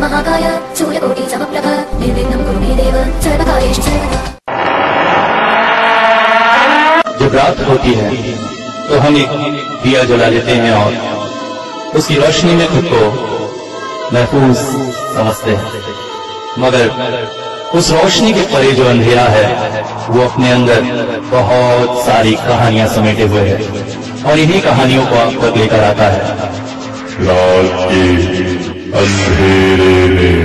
वक्रतुण्डमहाकाय सूर्यकोटिसमप्रभ निर्विघ्नं कुरु मे देव सर्वकार्येषु सर्वदा। जब रात होती है तो हम एक दिया जला लेते हैं और उसकी रोशनी में खुद को महफूज समझते हैं, मगर उस रोशनी के परे जो अंधेरा है वो अपने अंदर बहुत सारी कहानियां समेटे हुए है और इन्हीं कहानियों को आप तक लेकर आता है रात के अंधेरे में।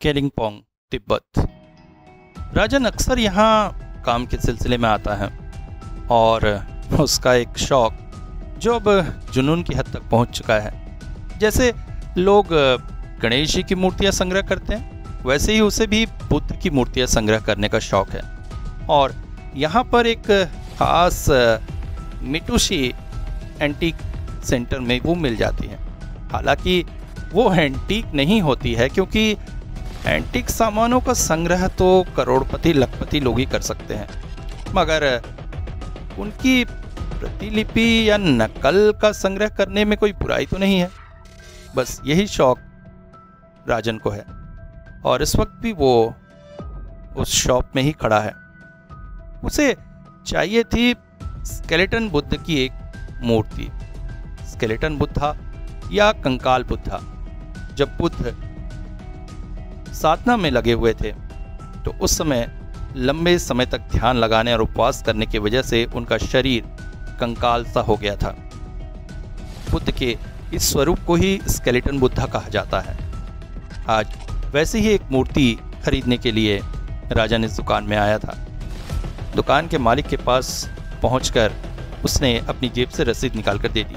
केलिंगपोंग, तिब्बत। राजन अक्सर यहाँ काम के सिलसिले में आता है और उसका एक शौक जो अब जुनून की हद तक पहुंच चुका है। जैसे लोग गणेश जी की मूर्तियां संग्रह करते हैं, वैसे ही उसे भी बुद्ध की मूर्तियां संग्रह करने का शौक है। और यहाँ पर एक खास मिटुशी एंटीक सेंटर में वो मिल जाती है। हालांकि वो एंटीक नहीं होती है, क्योंकि एंटीक सामानों का संग्रह तो करोड़पति लखपति लोग ही कर सकते हैं, मगर उनकी प्रतिलिपि या नकल का संग्रह करने में कोई बुराई तो नहीं है। बस यही शौक राजन को है और इस वक्त भी वो उस शॉप में ही खड़ा है। उसे चाहिए थी स्केलेटन बुद्ध की एक मूर्ति, स्केलेटन बुद्धा या कंकाल बुद्धा। जब बुद्ध साधना में लगे हुए थे तो उस समय लंबे समय तक ध्यान लगाने और उपवास करने की वजह से उनका शरीर कंकाल सा हो गया था। बुद्ध के इस स्वरूप को ही स्केलेटन बुद्धा कहा जाता है। आज वैसे ही एक मूर्ति खरीदने के लिए राजन इस दुकान में आया था। दुकान के मालिक के पास पहुंचकर उसने अपनी जेब से रसीद निकालकर दे दी।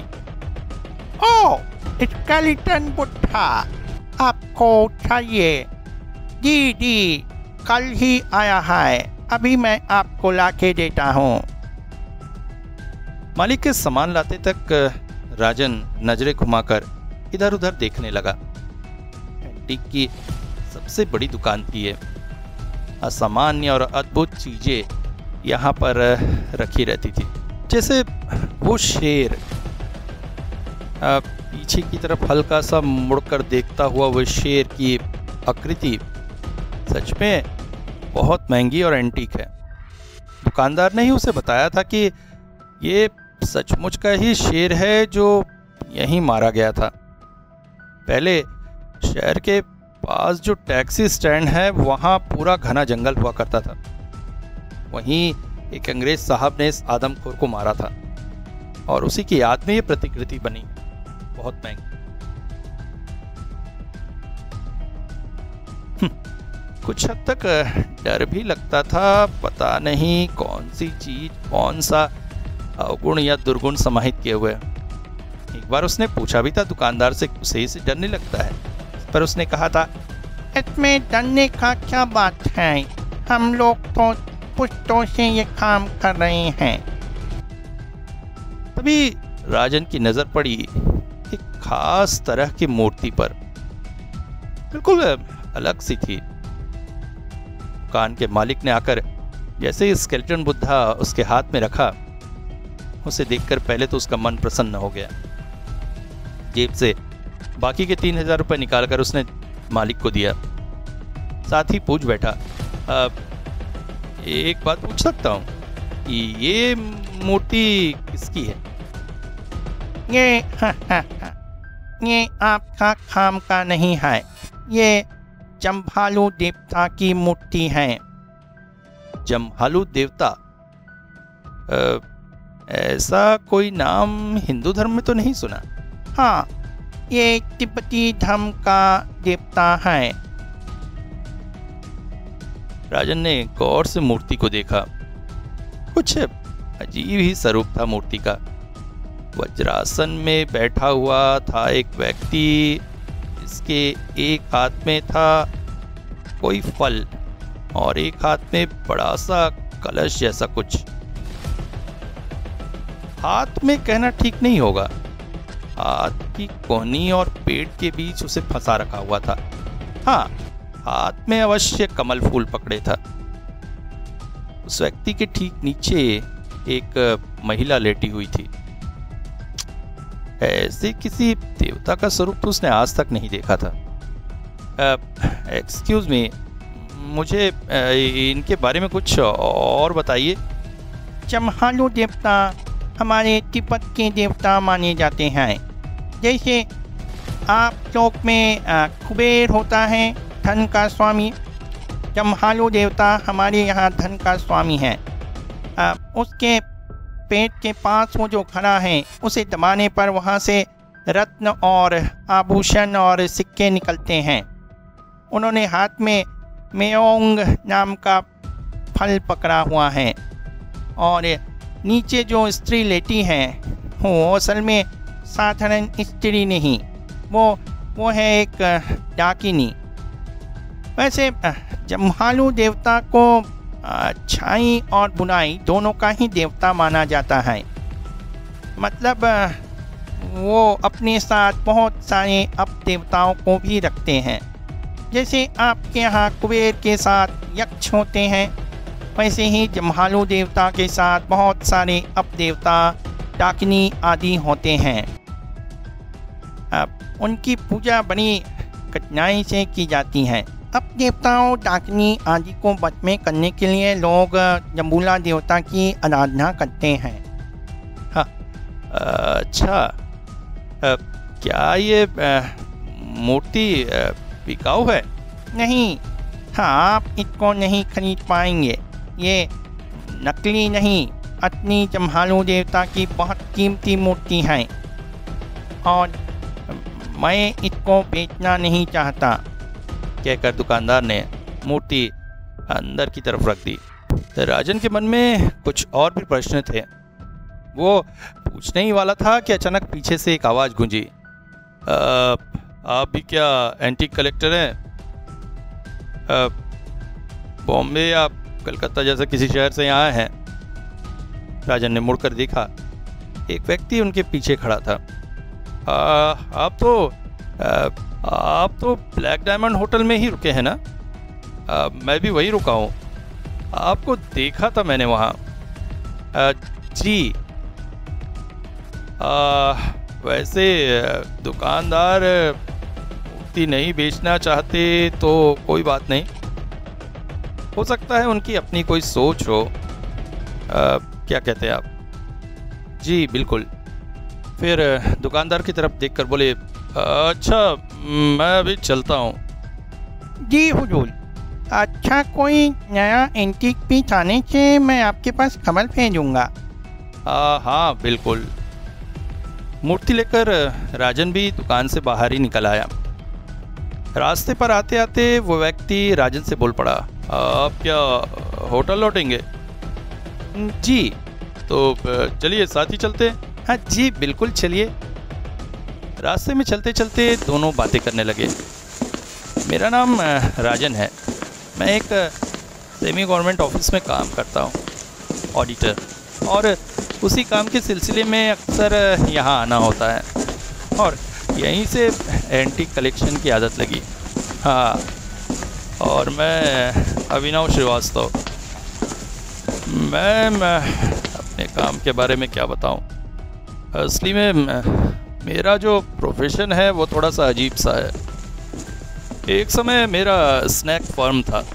ओह, स्केलेटन बुद्धा आपको चाहिए? जी जी, कल ही आया है, अभी मैं आपको लाके देता हूँ। मालिक के सामान लाते तक राजन नजरें घुमाकर इधर उधर देखने लगा। एंटीक की सबसे बड़ी दुकान थी ये। असामान्य और अद्भुत चीजें यहाँ पर रखी रहती थी। जैसे वो शेर, पीछे की तरफ हल्का सा मुड़कर देखता हुआ वो शेर की आकृति सच में बहुत महंगी और एंटीक है। दुकानदार ने ही उसे बताया था कि ये सचमुच का ही शेर है जो यहीं मारा गया था। पहले शहर के पास जो टैक्सी स्टैंड है वहाँ पूरा घना जंगल हुआ करता था। वहीं एक अंग्रेज साहब ने इस आदमखोर को मारा था और उसी की याद में ये प्रतिकृति बनी। बहुत महंगी। कुछ हद तक डर भी लगता था, पता नहीं कौन सी चीज, कौन सा अवगुण या दुर्गुण समाहित किए हुए। एक बार उसने पूछा भी था दुकानदार से, उसे इसे डर नहीं लगता है? पर उसने कहा था, इसमें डरने का क्या बात है, हम लोग तो पुश्तों से ये काम कर रहे हैं। तभी राजन की नजर पड़ी एक खास तरह की मूर्ति पर, बिल्कुल अलग सी थी। दुकान के मालिक ने आकर जैसे ही स्केलेटन बुद्धा उसके हाथ में रखा, उसे देखकर पहले तो उसका मन प्रसन्न हो गया। जेब से बाकी के 3000 रुपये निकालकर उसने मालिक को दिया। साथ ही पूछ बैठा, एक बात पूछ सकता हूँ, ये मूर्ति किसकी है? ये आपका काम का नहीं है, ये जम्भालू देवता की मूर्ति है। जम्भालू देवता? ऐसा कोई नाम हिंदू धर्म में तो नहीं सुना। हाँ, ये तिब्बती धर्म का देवता है। राजन ने गौर से मूर्ति को देखा। कुछ अजीब ही स्वरूप था मूर्ति का। वज्रासन में बैठा हुआ था एक व्यक्ति, जिसके एक हाथ में था कोई फल और एक हाथ में बड़ा सा कलश जैसा कुछ। हाथ में कहना ठीक नहीं होगा, हाथ की कोहनी और पेट के बीच उसे फंसा रखा हुआ था। हाँ, हाथ में अवश्य कमल फूल पकड़े था। उस व्यक्ति के ठीक नीचे एक महिला लेटी हुई थी। ऐसे किसी देवता का स्वरूप तो उसने आज तक नहीं देखा था। एक्सक्यूज मी, मुझे इनके बारे में कुछ और बताइए। जमहालू देवता हमारे तिब्बत के देवता माने जाते हैं। जैसे आप लोक में कुबेर होता है, धन का स्वामी। जमहालू देवता हमारे यहाँ धन का स्वामी है। उसके पेट के पास वो जो खड़ा है, उसे दबाने पर वहाँ से रत्न और आभूषण और सिक्के निकलते हैं। उन्होंने हाथ में मेओंग नाम का फल पकड़ा हुआ है और नीचे जो स्त्री लेटी है वो असल में साधारण स्त्री नहीं, वो है एक डाकिनी। वैसे जमहालू देवता को अच्छाई और बुराई दोनों का ही देवता माना जाता है। मतलब वो अपने साथ बहुत सारे अप देवताओं को भी रखते हैं। जैसे आपके यहाँ कुबेर के साथ यक्ष होते हैं, वैसे ही जमहालू देवता के साथ बहुत सारे अप देवता, डाकिनी आदि होते हैं। उनकी पूजा बड़ी कठिनाई से की जाती है। अब देवताओं, डाकिनी आदि को वश में करने के लिए लोग जम्बूला देवता की आराधना करते हैं। हाँ, अच्छा, क्या ये मूर्ति बिकाऊ है? नहीं, हाँ, आप इसको नहीं खरीद पाएंगे। ये नकली नहीं, असली जमहालू देवता की बहुत कीमती मूर्ति है और मैं इसको बेचना नहीं चाहता, कहकर दुकानदार ने मूर्ति अंदर की तरफ रख दी। राजन के मन में कुछ और भी प्रश्न थे। वो पूछने ही वाला था कि अचानक पीछे से एक आवाज़ गूंजी। आप भी क्या एंटीक कलेक्टर हैं? बॉम्बे या कलकत्ता जैसे किसी शहर से यहाँ आए हैं? राजन ने मुड़कर देखा। एक व्यक्ति उनके पीछे खड़ा था। आप तो ब्लैक डायमंड होटल में ही रुके हैं ना? मैं भी वहीं रुका हूँ। आपको देखा था मैंने वहाँ। जी, वैसे दुकानदार मूर्ति नहीं बेचना चाहते तो कोई बात नहीं, हो सकता है उनकी अपनी कोई सोच हो। क्या कहते हैं आप? जी बिल्कुल। फिर दुकानदार की तरफ देखकर बोले, अच्छा, मैं अभी चलता हूँ। जी हुजूर। अच्छा, कोई नया एंटीक पीस आने से मैं आपके पास खबर भेजूंगा। हाँ बिल्कुल। मूर्ति लेकर राजन भी दुकान से बाहर ही निकल आया। रास्ते पर आते आते वो व्यक्ति राजन से बोल पड़ा, आप क्या होटल लौटेंगे? जी। तो चलिए साथ ही चलते हैं। हाँ जी बिल्कुल, चलिए। रास्ते में चलते चलते दोनों बातें करने लगे। मेरा नाम राजन है। मैं एक सेमी गवर्नमेंट ऑफिस में काम करता हूँ, ऑडिटर, और उसी काम के सिलसिले में अक्सर यहाँ आना होता है और यहीं से एंटीक कलेक्शन की आदत लगी। हाँ, और मैं अभिनव श्रीवास्तव। मैं अपने काम के बारे में क्या बताऊँ। असली में मेरा जो प्रोफेशन है वो थोड़ा सा अजीब सा है। एक समय मेरा स्नैक फर्म था,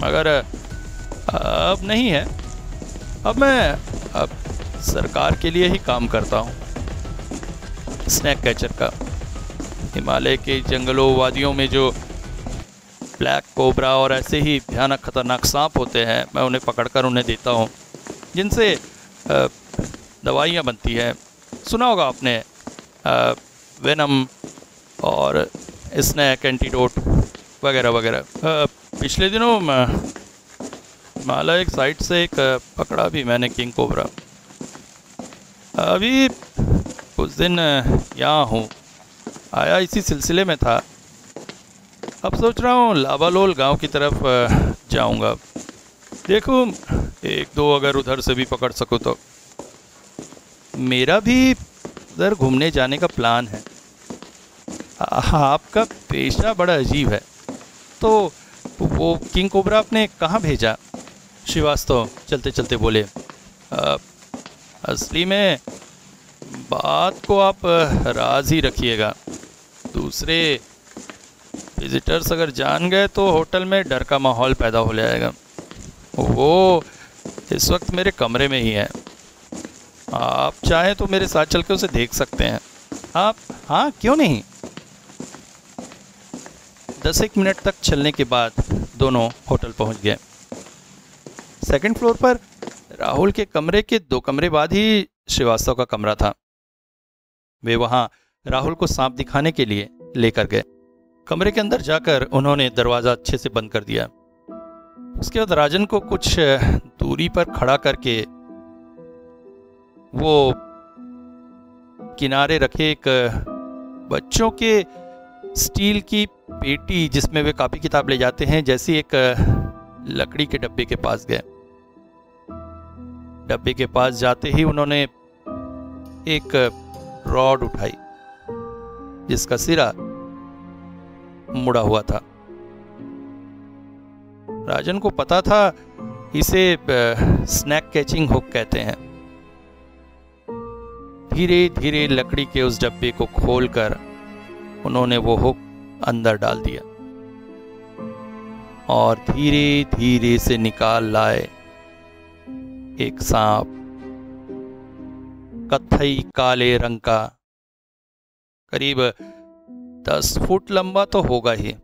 मगर अब नहीं है। अब मैं सरकार के लिए ही काम करता हूँ, स्नैक कैचर का। हिमालय के जंगलों वादियों में जो ब्लैक कोबरा और ऐसे ही भयानक खतरनाक सांप होते हैं, मैं उन्हें पकड़कर उन्हें देता हूँ, जिनसे दवाइयाँ बनती हैं। सुना होगा आपने, वेनम और स्नैक एंटीडोट वगैरह वगैरह। पिछले दिनों हिमालय एक साइड से एक पकड़ा भी मैंने, किंग कोबरा। अभी कुछ दिन यहाँ हूँ, आया इसी सिलसिले में था। अब सोच रहा हूँ लाबालोल गांव की तरफ जाऊँगा। देखूँ एक दो अगर उधर से भी पकड़ सकूँ तो। मेरा भी उधर घूमने जाने का प्लान है। आपका पेशा बड़ा अजीब है। तो वो किंग कोबरा आपने कहाँ भेजा? श्रीवास्तव चलते चलते बोले। असली में बात को आप राज ही रखिएगा। दूसरे विजिटर्स अगर जान गए तो होटल में डर का माहौल पैदा हो जाएगा। वो इस वक्त मेरे कमरे में ही है, आप चाहें तो मेरे साथ चल के उसे देख सकते हैं। आप? हाँ, क्यों नहीं। 10-1 मिनट तक चलने के बाद दोनों होटल पहुंच गए। सेकंड फ्लोर पर राहुल के कमरे के 2 कमरे बाद ही श्रीवास्तव का कमरा था। वे वहां राहुल को सांप दिखाने के लिए लेकर गए। कमरे के अंदर जाकर उन्होंने दरवाज़ा अच्छे से बंद कर दिया। उसके बाद राजन को कुछ दूरी पर खड़ा करके वो किनारे रखे एक बच्चों के स्टील की पेटी जिसमें वे कॉपी किताब ले जाते हैं जैसी एक लकड़ी के डब्बे के पास गए। डब्बे के पास जाते ही उन्होंने एक रॉड उठाई जिसका सिरा मुड़ा हुआ था। राजन को पता था इसे स्नैक कैचिंग हुक कहते हैं। धीरे धीरे लकड़ी के उस डब्बे को खोलकर उन्होंने वो हुक अंदर डाल दिया और धीरे धीरे से निकाल लाए एक सांप, कत्थई काले रंग का, करीब 10 फुट लंबा तो होगा ही।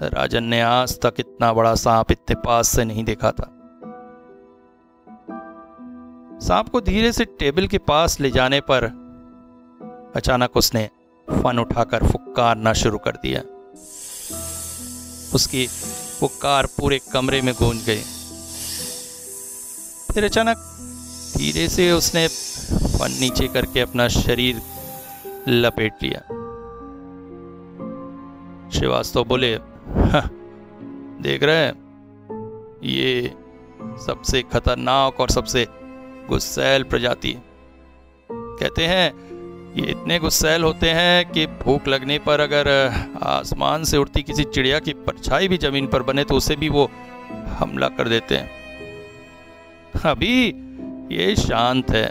राजन ने आज तक इतना बड़ा सांप इतने पास से नहीं देखा था। सांप को धीरे से टेबल के पास ले जाने पर अचानक उसने फन उठाकर फुक्कारना शुरू कर दिया। उसकी फुक्कार पूरे कमरे में गूंज गई। फिर अचानक धीरे से उसने फन नीचे करके अपना शरीर लपेट लिया। श्रीवास्तव बोले, देख रहे हैं, ये सबसे खतरनाक और सबसे गुस्सैल प्रजाति। कहते हैं ये इतने गुस्सैल होते हैं कि भूख लगने पर अगर आसमान से उड़ती किसी चिड़िया की परछाई भी जमीन पर बने तो उसे भी वो हमला कर देते हैं। अभी ये शांत है।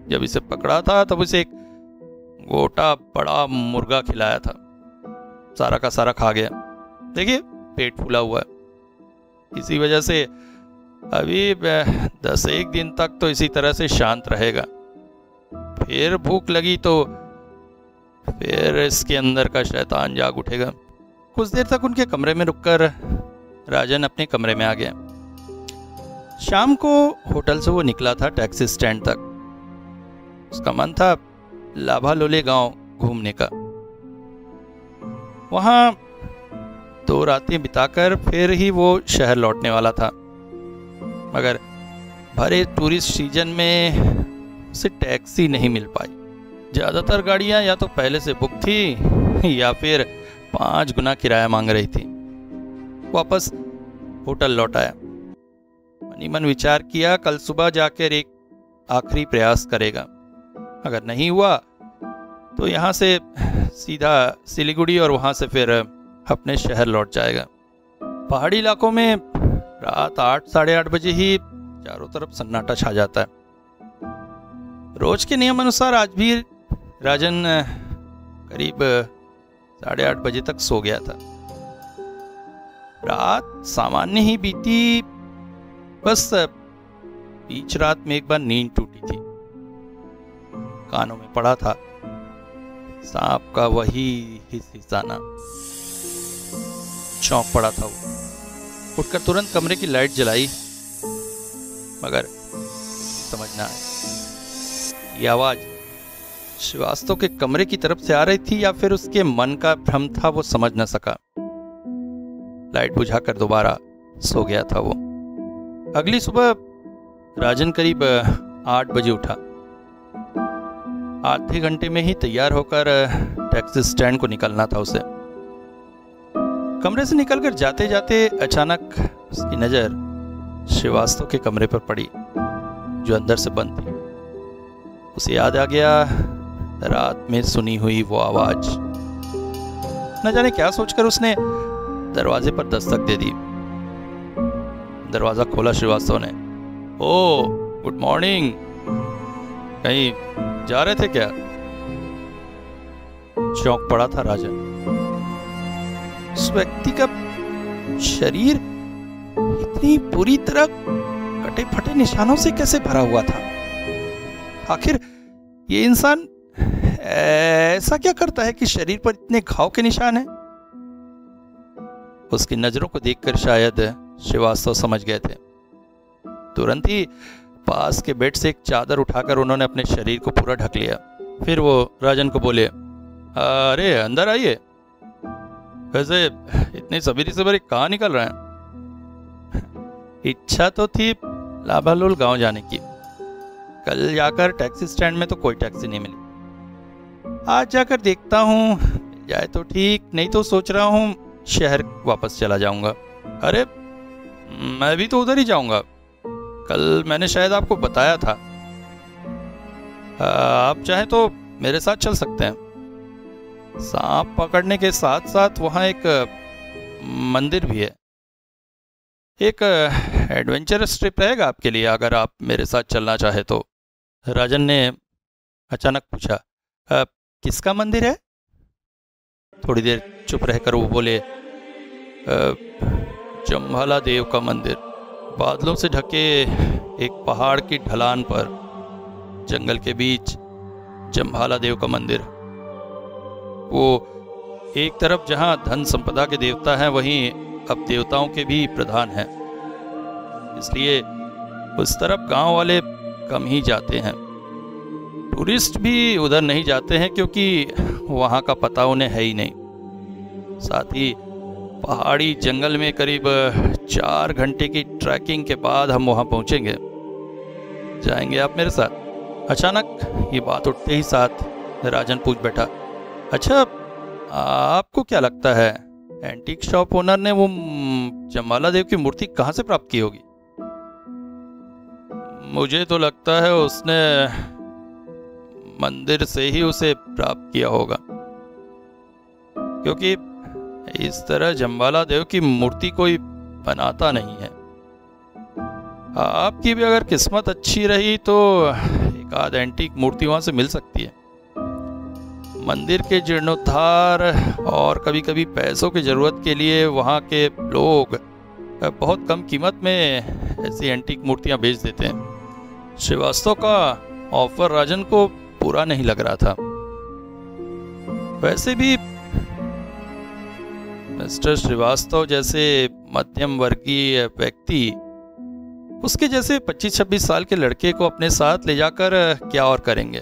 जब इसे पकड़ा था तब उसे एक गोटा बड़ा मुर्गा खिलाया था, सारा का सारा खा गया। देखिए पेट फूला हुआ है। इसी वजह से अभी 10-1 दिन तक तो इसी तरह से शांत रहेगा। फिर भूख लगी तो फिर इसके अंदर का शैतान जाग उठेगा। कुछ देर तक उनके कमरे में रुककर राजन अपने कमरे में आ गया। शाम को होटल से वो निकला था टैक्सी स्टैंड तक। उसका मन था लाभालोले गांव घूमने का। वहां 2 रातें बिताकर फिर ही वो शहर लौटने वाला था, मगर भरे टूरिस्ट सीजन में उसे टैक्सी नहीं मिल पाई। ज़्यादातर गाड़ियां या तो पहले से बुक थी या फिर 5 गुना किराया मांग रही थी। वापस होटल लौट आया। मनी मन विचार किया कल सुबह जाकर एक आखिरी प्रयास करेगा। अगर नहीं हुआ तो यहाँ से सीधा सिलीगुड़ी और वहाँ से फिर अपने शहर लौट जाएगा। पहाड़ी इलाकों में रात 8-8:30 बजे ही चारों तरफ सन्नाटा छा जाता है। रोज के नियम अनुसार आज भी राजन करीब 8:30 बजे तक सो गया था। रात सामान्य ही बीती, बस बीच रात में एक बार नींद टूटी थी। कानों में पड़ा था सांप का वही हिसाना। चौंक पड़ा था वो। उठकर तुरंत कमरे की लाइट जलाई, मगर समझ ना आया ये आवाज श्रीवास्तव के कमरे की तरफ से आ रही थी या फिर उसके मन का भ्रम था, वो समझ न सका। लाइट बुझाकर दोबारा सो गया था वो। अगली सुबह राजन करीब 8 बजे उठा। आधे घंटे में ही तैयार होकर टैक्सी स्टैंड को निकलना था उसे। कमरे से निकलकर जाते जाते अचानक उसकी नजर श्रीवास्तव के कमरे पर पड़ी जो अंदर से बंद थी। उसे याद आ गया रात में सुनी हुई वो आवाज। न जाने क्या सोचकर उसने दरवाजे पर दस्तक दे दी। दरवाजा खोला श्रीवास्तव ने। ओ गुड मॉर्निंग, कहीं जा रहे थे क्या? चौंक पड़ा था राजन। उस व्यक्ति का शरीर इतनी बुरी तरह कटे फटे निशानों से कैसे भरा हुआ था? आखिर ये इंसान ऐसा क्या करता है कि शरीर पर इतने घाव के निशान हैं? उसकी नजरों को देखकर शायद श्रीवास्तव समझ गए थे। तुरंत ही पास के बेड से एक चादर उठाकर उन्होंने अपने शरीर को पूरा ढक लिया। फिर वो राजन को बोले, अरे अंदर आइए। वैसे इतनी सवेरे सवेरे कहाँ निकल रहे हैं? इच्छा तो थी लाभालूल गांव जाने की। कल जाकर टैक्सी स्टैंड में तो कोई टैक्सी नहीं मिली। आज जाकर देखता हूँ, मिल जाए तो ठीक, नहीं तो सोच रहा हूँ शहर वापस चला जाऊंगा। अरे मैं भी तो उधर ही जाऊंगा। कल मैंने शायद आपको बताया था। आप चाहें तो मेरे साथ चल सकते हैं। सांप पकड़ने के साथ साथ वहाँ एक मंदिर भी है। एक एडवेंचरस ट्रिप रहेगा आपके लिए अगर आप मेरे साथ चलना चाहे तो। राजन ने अचानक पूछा, किसका मंदिर है? थोड़ी देर चुप रहकर वो बोले, जम्भाला देव का मंदिर। बादलों से ढके एक पहाड़ की ढलान पर जंगल के बीच जम्भाला देव का मंदिर। वो एक तरफ जहां धन संपदा के देवता हैं, वहीं अब देवताओं के भी प्रधान हैं। इसलिए उस तरफ गांव वाले कम ही जाते हैं। टूरिस्ट भी उधर नहीं जाते हैं क्योंकि वहां का पता उन्हें है ही नहीं। साथ ही पहाड़ी जंगल में करीब 4 घंटे की ट्रैकिंग के बाद हम वहां पहुंचेंगे। जाएंगे आप मेरे साथ? अचानक ये बात उठते ही साथ राजन पूछ बैठा, अच्छा आपको क्या लगता है एंटीक शॉप ओनर ने वो जम्भाला देव की मूर्ति कहां से प्राप्त की होगी? मुझे तो लगता है उसने मंदिर से ही उसे प्राप्त किया होगा, क्योंकि इस तरह जम्भाला देव की मूर्ति कोई बनाता नहीं है। आपकी भी अगर किस्मत अच्छी रही तो एक आध एंटीक मूर्ति वहां से मिल सकती है। मंदिर के जीर्णोद्धार और कभी कभी पैसों की जरूरत के लिए वहां के लोग बहुत कम कीमत में ऐसी एंटीक मूर्तियां बेच देते हैं। श्रीवास्तव का ऑफर राजन को पूरा नहीं लग रहा था। वैसे भी मिस्टर श्रीवास्तव जैसे मध्यम वर्गीय व्यक्ति उसके जैसे 25-26 साल के लड़के को अपने साथ ले जाकर क्या और करेंगे?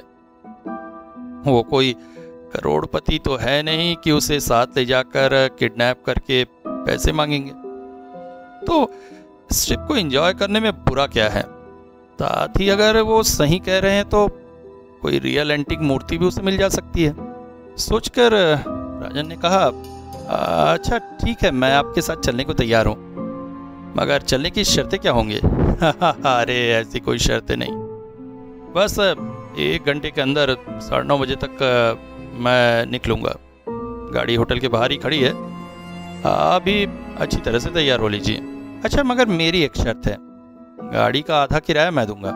वो कोई करोड़पति तो है नहीं कि उसे साथ ले जाकर किडनैप करके पैसे मांगेंगे। तो इस ट्रिप को एंजॉय करने में बुरा क्या है? साथ ही अगर वो सही कह रहे हैं तो कोई रियल एंटीक मूर्ति भी उसे मिल जा सकती है। सोचकर राजन ने कहा, अच्छा ठीक है, मैं आपके साथ चलने को तैयार हूँ, मगर चलने की शर्तें क्या होंगी? अरे ऐसी कोई शर्तें नहीं, बस 1 घंटे के अंदर 9:30 बजे तक मैं निकलूँगा। गाड़ी होटल के बाहर ही खड़ी है, आप भी अच्छी तरह से तैयार हो लीजिए। अच्छा मगर मेरी एक शर्त है, गाड़ी का आधा किराया मैं दूंगा,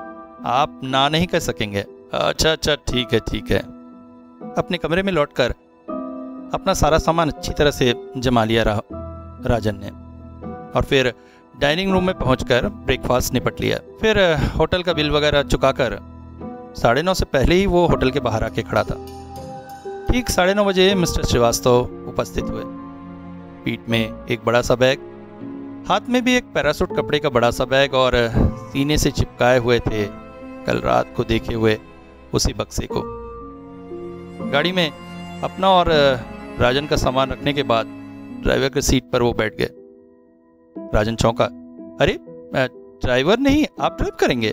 आप ना नहीं कर सकेंगे। अच्छा ठीक है। अपने कमरे में लौटकर अपना सारा सामान अच्छी तरह से जमा लिया राजन ने, और फिर डाइनिंग रूम में पहुंचकर ब्रेकफास्ट निपट लिया। फिर होटल का बिल वगैरह चुकाकर 9:30 से पहले ही वो होटल के बाहर आके खड़ा था। ठीक 9:30 बजे मिस्टर श्रीवास्तव उपस्थित हुए। पीठ में एक बड़ा सा बैग, हाथ में भी एक पैरासूट कपड़े का बड़ा सा बैग, और सीने से चिपकाए हुए थे कल रात को देखे हुए उसी बक्से को। गाड़ी में अपना और राजन का सामान रखने के बाद ड्राइवर की सीट पर वो बैठ गए। राजन चौंका, अरे ड्राइवर नहीं, आप ड्राइव करेंगे?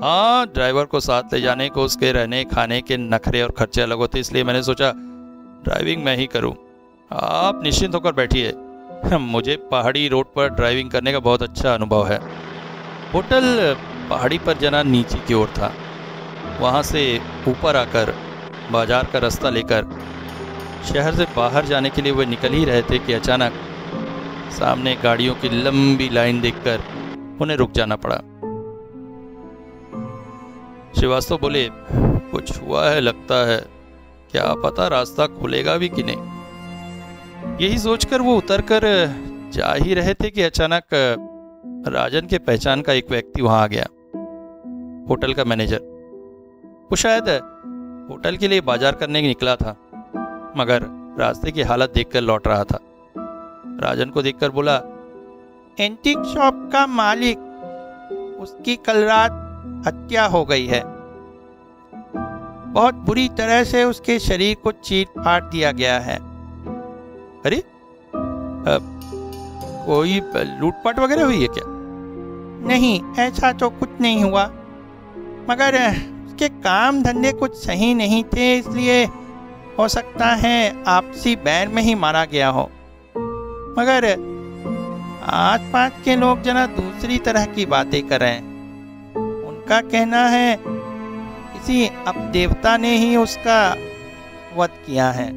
हाँ, ड्राइवर को साथ ले जाने को उसके रहने खाने के नखरे और खर्चे अलग होते, इसलिए मैंने सोचा ड्राइविंग मैं ही करूं। आप निश्चिंत होकर बैठिए, मुझे पहाड़ी रोड पर ड्राइविंग करने का बहुत अच्छा अनुभव है। होटल पहाड़ी पर जना नीचे की ओर था। वहाँ से ऊपर आकर बाजार का रास्ता लेकर शहर से बाहर जाने के लिए वे निकल ही रहे थे कि अचानक सामने गाड़ियों की लंबी लाइन देखकर उन्हें रुक जाना पड़ा। श्रीवास्तव बोले, कुछ हुआ है लगता है, क्या पता रास्ता खुलेगा भी कि नहीं। यही सोचकर वो उतरकर जा ही रहे थे कि अचानक राजन के पहचान का एक व्यक्ति वहां आ गया। होटल का मैनेजर। वो शायद होटल के लिए बाजार करने निकला था, मगर रास्ते की हालत देखकर लौट रहा था। राजन को देखकर बोला, एंटीक शॉप का मालिक, उसकी कल रात हत्या हो गई है। बहुत बुरी तरह से उसके शरीर को चीर फाड़ दिया गया है। अरे कोई लूटपाट वगैरह हुई है क्या? नहीं, ऐसा तो कुछ नहीं हुआ, मगर उसके काम धंधे कुछ सही नहीं थे, इसलिए हो सकता है आपसी बैर में ही मारा गया हो। मगर आसपास के लोग जना दूसरी तरह की बातें कर रहे हैं। उनका कहना है किसी अपदेवता ने ही उसका वध किया है।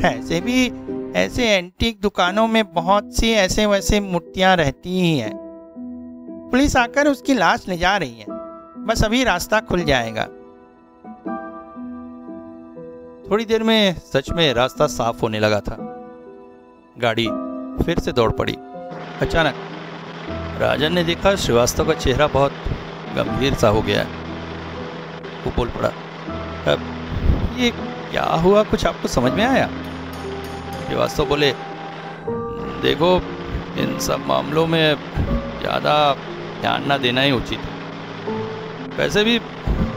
ऐसे भी ऐसे एंटीक दुकानों में बहुत सी ऐसे वैसे मूर्तियां रहती ही हैं। पुलिस आकर उसकी लाश ले जा रही है, बस अभी रास्ता खुल जाएगा। थोड़ी देर में सच में रास्ता साफ होने लगा था। गाड़ी फिर से दौड़ पड़ी। अचानक राजन ने देखा श्रीवास्तव का चेहरा बहुत गंभीर सा हो गया है। वो बोल पड़ा, अब ये क्या हुआ, कुछ आपको समझ में आया? श्रीवास्तव बोले, देखो इन सब मामलों में ज़्यादा ध्यान ना देना ही उचित है। वैसे भी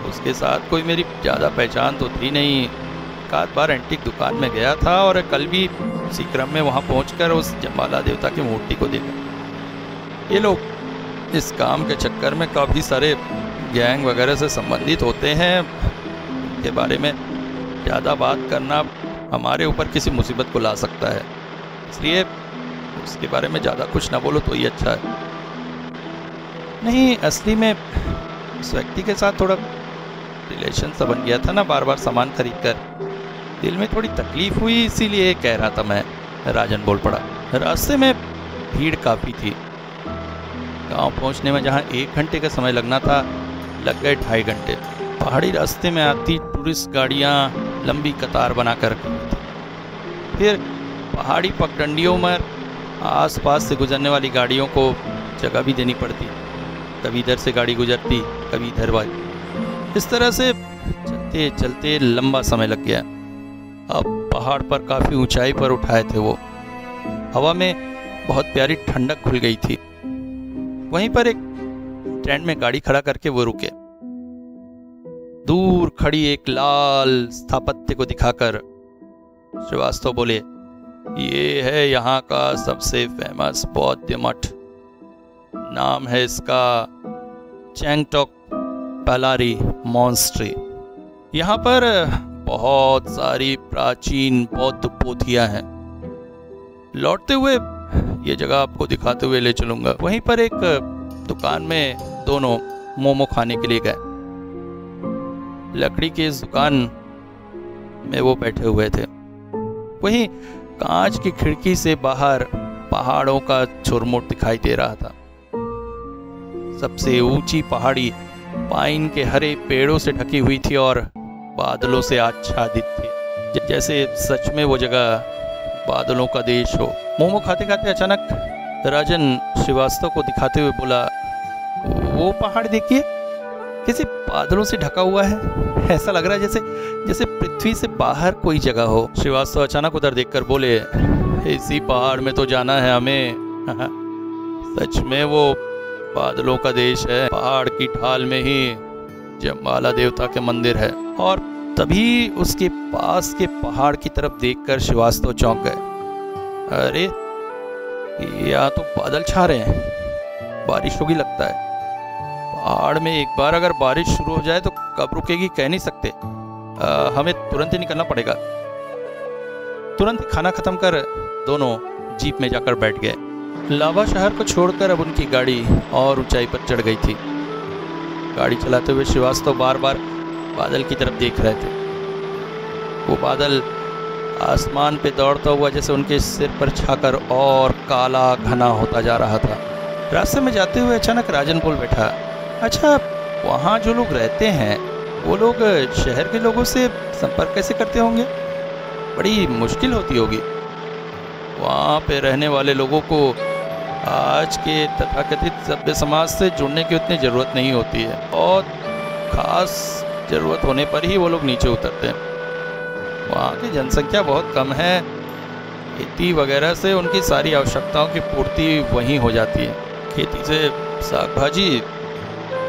उसके साथ कोई मेरी ज़्यादा पहचान तो थी नहीं। एक आध बार एंटीक दुकान में गया था और कल भी उसी क्रम में वहाँ पहुँचकर उस जमाला देवता की मूर्ति को देखा। ये लोग इस काम के चक्कर में काफ़ी सारे गैंग वगैरह से संबंधित होते हैं। उनके बारे में ज़्यादा बात करना हमारे ऊपर किसी मुसीबत को ला सकता है, इसलिए उसके बारे में ज़्यादा कुछ ना बोलो तो ही अच्छा है। नहीं, असली में उस व्यक्ति के साथ थोड़ा रिलेशन सा बन गया था ना, बार बार सामान खरीद कर दिल में थोड़ी तकलीफ हुई, इसीलिए कह रहा था मैं। राजन बोल पड़ा। रास्ते में भीड़ काफ़ी थी। गांव पहुंचने में जहां 1 घंटे का समय लगना था, लग गए 2.5 घंटे। पहाड़ी रास्ते में आती टूरिस्ट गाड़ियां लंबी कतार बनाकर फिर पहाड़ी पगडंडियों में आसपास से गुजरने वाली गाड़ियों को जगह भी देनी पड़ती। कभी इधर से गाड़ी गुजरती, कभी इधर वाली। इस तरह से चलते चलते लंबा समय लग गया। अब पहाड़ पर काफ़ी ऊंचाई पर उठाए थे वो। हवा में बहुत प्यारी ठंडक खुल गई थी। वहीं पर एक स्टैंड में गाड़ी खड़ा करके वो रुके। दूर खड़ी एक लाल स्थापत्य को दिखाकर श्रीवास्तव बोले, ये है यहाँ का सबसे फेमस बौद्ध मठ। नाम है इसका चैंगटोक पालारी मॉन्स्ट्री। यहाँ पर बहुत सारी प्राचीन बौद्ध पोथियां हैं। लौटते हुए ये जगह आपको दिखाते हुए ले चलूंगा। वहीं पर एक दुकान में दोनों मोमो खाने के लिए गए। लकड़ी की इस दुकान में वो बैठे हुए थे। वहीं कांच की खिड़की से बाहर पहाड़ों का झुरमुट दिखाई दे रहा था। सबसे ऊंची पहाड़ी पाइन के हरे पेड़ों से ढकी हुई थी और बादलों से आच्छादित थी, जैसे सच में वो जगह बादलों का देश हो। मोमो खाते खाते अचानक राजन श्रीवास्तव को दिखाते हुए बोला, वो पहाड़ देखिए, किसी बादलों से ढका हुआ है। ऐसा लग रहा है जैसे पृथ्वी से बाहर कोई जगह हो। श्रीवास्तव अचानक उधर देखकर बोले, इसी पहाड़ में तो जाना है हमें। सच में वो बादलों का देश है। पहाड़ की ढाल में ही जमाला देवता के मंदिर है। और तभी उसके पास के पहाड़ की तरफ देखकर श्रीवास्तव चौंक गए। अरे यहाँ तो बादल छा रहे हैं, बारिश होगी लगता है। पहाड़ में एक बार अगर बारिश शुरू हो जाए तो कब रुकेगी कह नहीं सकते। हमें तुरंत ही निकलना पड़ेगा। तुरंत ही खाना खत्म कर दोनों जीप में जाकर बैठ गए। लावा शहर को छोड़कर अब उनकी गाड़ी और ऊंचाई पर चढ़ गई थी। गाड़ी चलाते हुए श्रीवास्तव बार बार बादल की तरफ देख रहे थे। वो बादल आसमान पे दौड़ता हुआ जैसे उनके सिर पर छाकर और काला घना होता जा रहा था। रास्ते में जाते हुए अचानक राजन बोल बैठा, अच्छा वहाँ जो लोग रहते हैं वो लोग शहर के लोगों से संपर्क कैसे करते होंगे? बड़ी मुश्किल होती होगी। वहाँ पे रहने वाले लोगों को आज के तथाकथित सभ्य समाज से जुड़ने की उतनी ज़रूरत नहीं होती है। बहुत खास ज़रूरत होने पर ही वो लोग नीचे उतरते हैं। वहाँ की जनसंख्या बहुत कम है। खेती वगैरह से उनकी सारी आवश्यकताओं की पूर्ति वहीं हो जाती है। खेती से साग भाजी,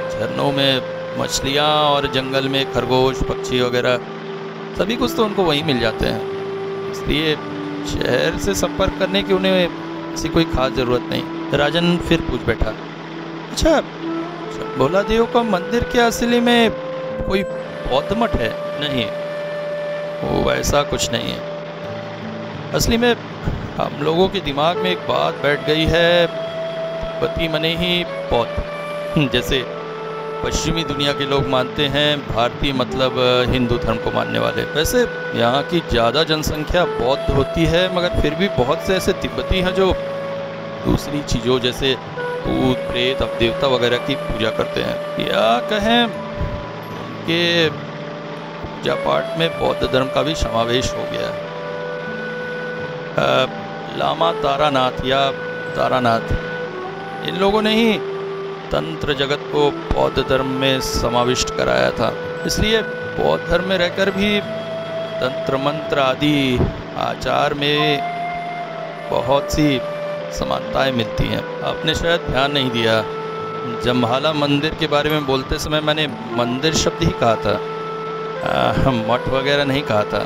झरनों में मछलियाँ और जंगल में खरगोश पक्षी वगैरह सभी कुछ तो उनको वहीं मिल जाते हैं। इसलिए शहर से संपर्क करने की उन्हें ऐसी कोई खास ज़रूरत नहीं। राजन फिर पूछ बैठा, अच्छा भोला देव का मंदिर क्या असली में कोई बौद्ध मठ है? नहीं, वो ऐसा कुछ नहीं है। असली में हम लोगों के दिमाग में एक बात बैठ गई है, तिब्बती मने ही बौद्ध। जैसे पश्चिमी दुनिया के लोग मानते हैं भारतीय मतलब हिंदू धर्म को मानने वाले। वैसे यहाँ की ज़्यादा जनसंख्या बौद्ध होती है, मगर फिर भी बहुत से ऐसे तिब्बती हैं जो दूसरी चीज़ों जैसे भूत प्रेत देवता वगैरह की पूजा करते हैं, या कहें कि पूजा पाठ में बौद्ध धर्म का भी समावेश हो गया है। लामा तारानाथ या तारानाथ, इन लोगों ने ही तंत्र जगत को बौद्ध धर्म में समाविष्ट कराया था। इसलिए बौद्ध धर्म में रहकर भी तंत्र मंत्र आदि आचार में बहुत सी समानताएं मिलती हैं। आपने शायद ध्यान नहीं दिया, जम्हाला मंदिर के बारे में बोलते समय मैंने मंदिर शब्द ही कहा था, मठ वगैरह नहीं कहा था।